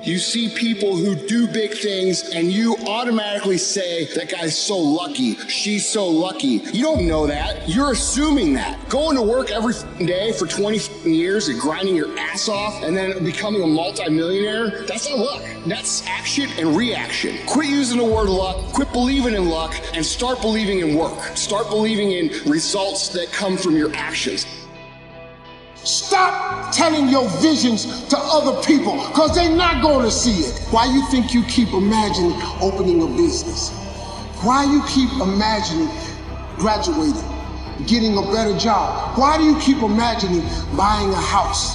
You see people who do big things and you automatically say, that guy's so lucky, she's so lucky. You don't know that. You're assuming that. Going to work every day for 20 years and grinding your ass off and then becoming a multimillionaire, that's not luck. That's action and reaction. Quit using the word luck, quit believing in luck, and start believing in work. Start believing in results that come from your actions. Stop telling your visions to other people, because they're not going to see it. Why you think you keep imagining opening a business? Why you keep imagining graduating, getting a better job? Why do you keep imagining buying a house?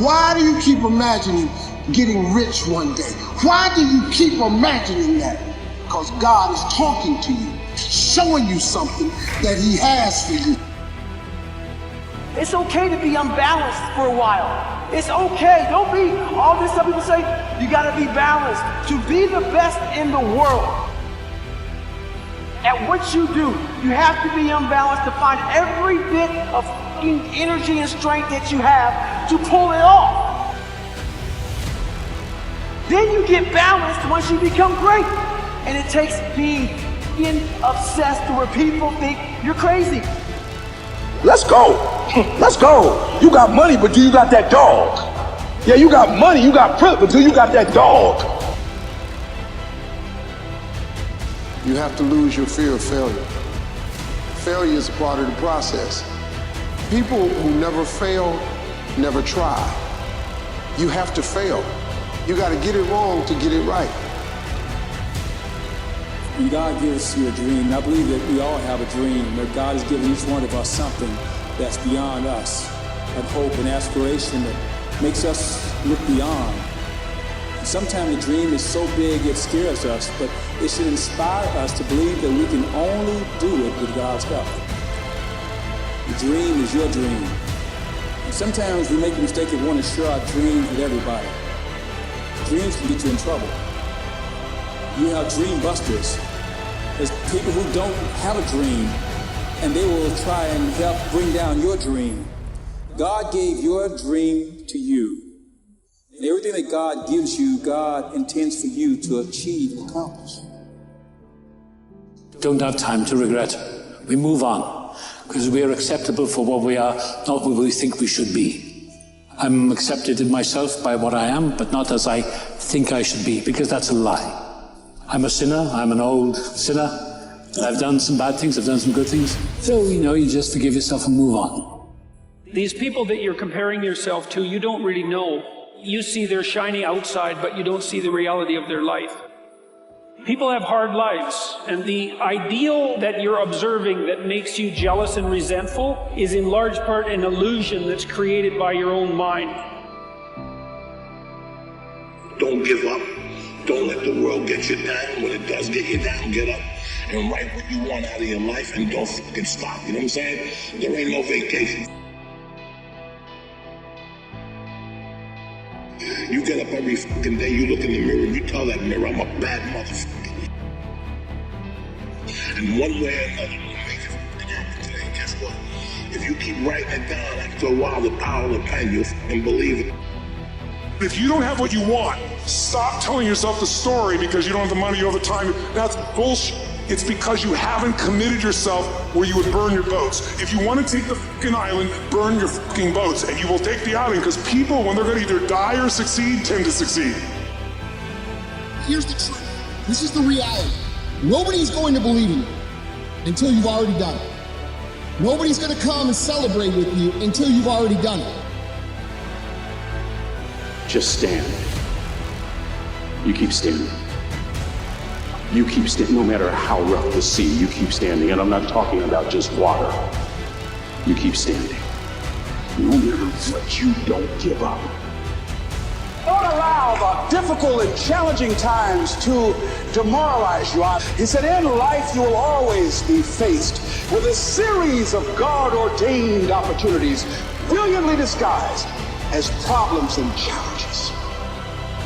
Why do you keep imagining getting rich one day? Why do you keep imagining that? Because God is talking to you, showing you something that He has for you. It's okay to be unbalanced for a while. It's okay. Don't be all this stuff people say, you gotta be balanced. To be the best in the world at what you do, you have to be unbalanced to find every bit of fucking energy and strength that you have to pull it off. Then you get balanced once you become great. And it takes being obsessed to where people think you're crazy. Let's go. Let's go. You got money, but do you got that dog? Yeah, you got money, you got privilege, but do you got that dog? You have to lose your fear of failure. Failure is a part of the process. People who never fail, never try. You have to fail. You got to get it wrong to get it right. When God gives you a dream, I believe that we all have a dream, that God has given each one of us something that's beyond us, that hope and aspiration that makes us look beyond. And sometimes the dream is so big it scares us, but it should inspire us to believe that we can only do it with God's help. The dream is your dream. And sometimes we make the mistake of wanting to share our dreams with everybody. Dreams can get you in trouble. You have dream busters. There's people who don't have a dream, and they will try and help bring down your dream. God gave your dream to you. And everything that God gives you, God intends for you to achieve and accomplish. Don't have time to regret. We move on, because we are acceptable for what we are, not what we think we should be. I'm accepted in myself by what I am, but not as I think I should be, because that's a lie. I'm a sinner, I'm an old sinner, I've done some bad things, I've done some good things. So, you just forgive yourself and move on. These people that you're comparing yourself to, you don't really know. You see their shiny outside, but you don't see the reality of their life. People have hard lives, and the ideal that you're observing that makes you jealous and resentful is in large part an illusion that's created by your own mind. Don't give up. Don't let the world get you down. When it does get you down, get up and write what you want out of your life and don't fucking stop. You know what I'm saying? There ain't no vacation. You get up every fucking day, you look in the mirror, you tell that mirror, I'm a bad motherfucker. And one way or another, you'll make it fucking happen today. And guess what? If you keep writing it down, after a while, the power of the pen, you'll fucking believe it. If you don't have what you want, stop telling yourself the story because you don't have the money, you don't have the time. That's bullshit. It's because you haven't committed yourself where you would burn your boats. If you want to take the fucking island, burn your fucking boats, and you will take the island, because people, when they're going to either die or succeed, tend to succeed. Here's the truth. This is the reality. Nobody's going to believe in you until you've already done it. Nobody's going to come and celebrate with you until you've already done it. Just stand. You keep standing. You keep standing, no matter how rough the sea, you keep standing. And I'm not talking about just water. You keep standing. No matter what, you don't give up. Don't allow the difficult and challenging times to demoralize you. He said, in life you will always be faced with a series of God-ordained opportunities, brilliantly disguised as problems and challenges.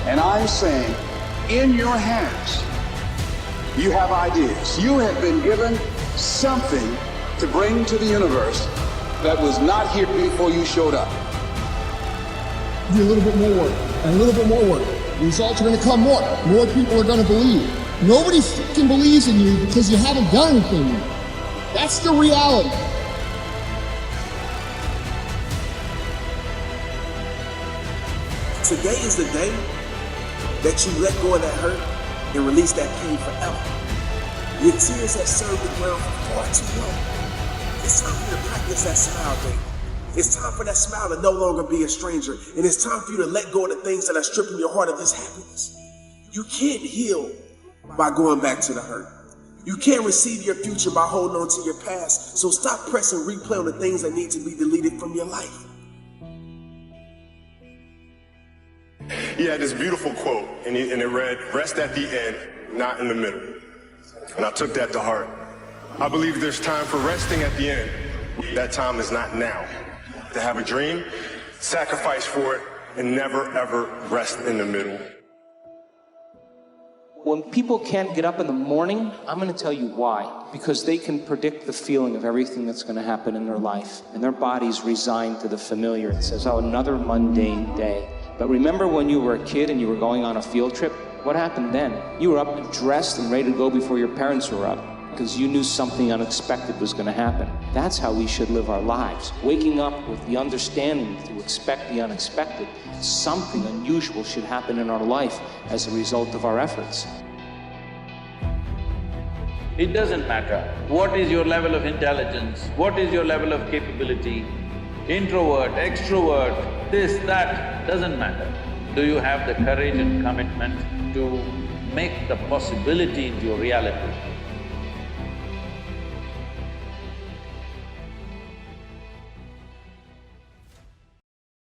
And I'm saying, in your hands, you have ideas. You have been given something to bring to the universe that was not here before you showed up. do a little bit more work, and a little bit more work. The results are gonna come more. More people are gonna believe. Nobody fucking believes in you because you haven't done anything yet. That's the reality. Today is the day that you let go of that hurt and release that pain forever. Your tears have served the ground for far too long. It's time for you to practice that smile, baby. It's time for that smile to no longer be a stranger. And it's time for you to let go of the things that are stripping your heart of this happiness. You can't heal by going back to the hurt. You can't receive your future by holding on to your past. So stop pressing replay on the things that need to be deleted from your life. He had this beautiful quote, and it read, "Rest at the end, not in the middle." And I took that to heart. I believe there's time for resting at the end. That time is not now. To have a dream, sacrifice for it, and never ever rest in the middle. When people can't get up in the morning, I'm going to tell you why. Because they can predict the feeling of everything that's going to happen in their life. And their body's resigned to the familiar. It says, oh, another mundane day. But remember when you were a kid and you were going on a field trip? What happened then? You were up and dressed and ready to go before your parents were up. Because you knew something unexpected was going to happen. That's how we should live our lives. Waking up with the understanding to expect the unexpected. Something unusual should happen in our life as a result of our efforts. It doesn't matter what is your level of intelligence, what is your level of capability, introvert, extrovert, this, that, doesn't matter. Do you have the courage and commitment to make the possibility into your reality?